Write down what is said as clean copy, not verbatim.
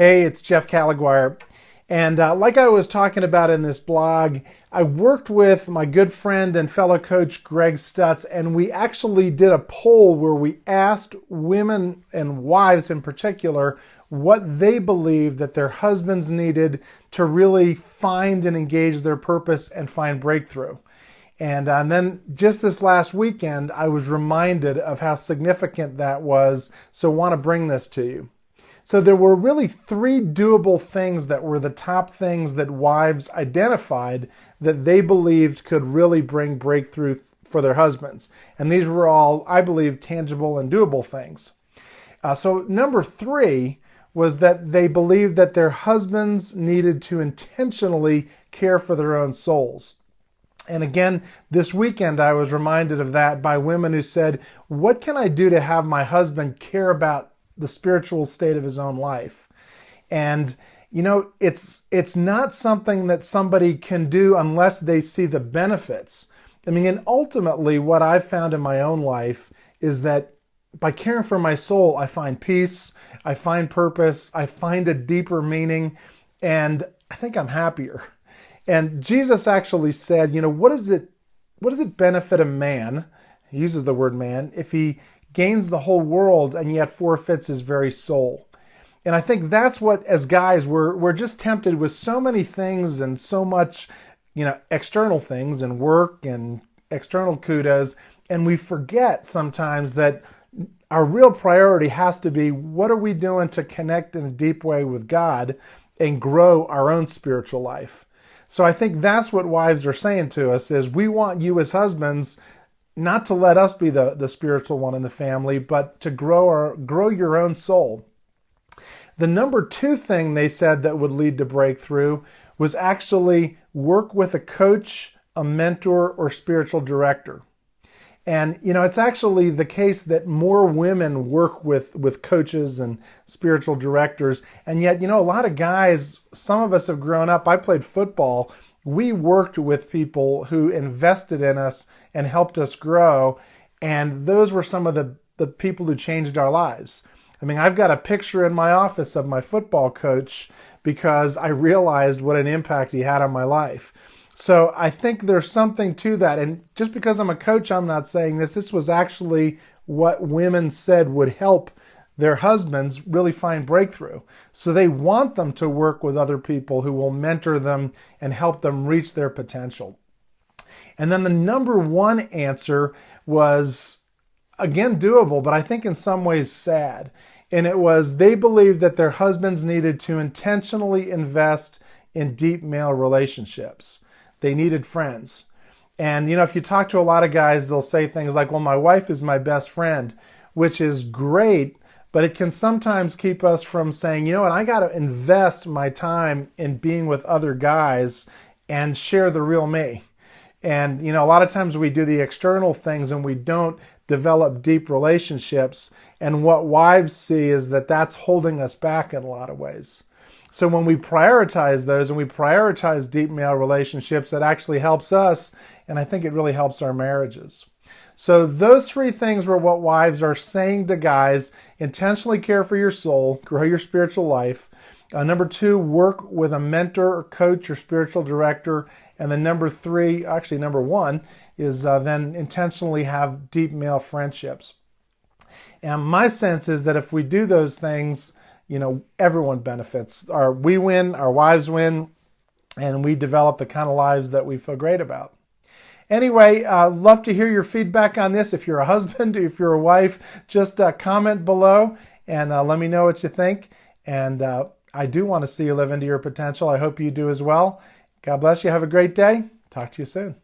Hey, it's Jeff Caliguire. And like I was talking about in this blog, I worked with my good friend and fellow coach Greg Stutz, and we actually did a poll where we asked women and wives in particular what they believed that their husbands needed to really find and engage their purpose and find breakthrough. And then just this last weekend, I was reminded of how significant that was, so I want to bring this to you. So there were really three doable things that were the top things that wives identified that they believed could really bring breakthrough for their husbands. And these were all, I believe, tangible and doable things. So number three was that they believed that their husbands needed to intentionally care for their own souls. And again, this weekend I was reminded of that by women who said, what can I do to have my husband care about the spiritual state of his own life? And you know, it's not something that somebody can do unless they see the benefits. I mean, and ultimately what I've found in my own life is that by caring for my soul, I find peace, I find purpose, I find a deeper meaning, and I think I'm happier. And Jesus actually said, you know, what does it benefit a man, he uses the word man, if he gains the whole world and yet forfeits his very soul? And I think that's what, as guys, we're just tempted with so many things and so much, you know, external things and work and external kudos, and we forget sometimes that our real priority has to be, what are we doing to connect in a deep way with God and grow our own spiritual life? So I think that's what wives are saying to us is, we want you as husbands not to let us be the spiritual one in the family, but to grow your own soul. The number two thing they said that would lead to breakthrough was actually work with a coach, a mentor, or spiritual director. And you know, it's actually the case that more women work with coaches and spiritual directors. And yet, you know, a lot of guys, some of us have grown up, I played football, we worked with people who invested in us and helped us grow. And those were some of the people who changed our lives. I mean, I've got a picture in my office of my football coach because I realized what an impact he had on my life. So I think there's something to that. And just because I'm a coach, I'm not saying this. This was actually what women said would help their husbands really find breakthrough. So they want them to work with other people who will mentor them and help them reach their potential. And then the number one answer was, again, doable, but I think in some ways sad. And it was, they believed that their husbands needed to intentionally invest in deep male relationships. They needed friends. And, you know, if you talk to a lot of guys, they'll say things like, well, my wife is my best friend, which is great, but it can sometimes keep us from saying, you know what, I got to invest my time in being with other guys and share the real me. And, you know, a lot of times we do the external things and we don't develop deep relationships. And what wives see is that that's holding us back in a lot of ways. So when we prioritize those and we prioritize deep male relationships, it actually helps us, and I think it really helps our marriages. So those three things were what wives are saying to guys: intentionally care for your soul, grow your spiritual life. Number two, work with a mentor or coach or spiritual director. And then number three, actually number one, is then intentionally have deep male friendships. And my sense is that if we do those things, you know, everyone benefits. We win, our wives win, and we develop the kind of lives that we feel great about. Anyway, love to hear your feedback on this. If you're a husband, if you're a wife, just comment below and let me know what you think. And I do want to see you live into your potential. I hope you do as well. God bless you. Have a great day. Talk to you soon.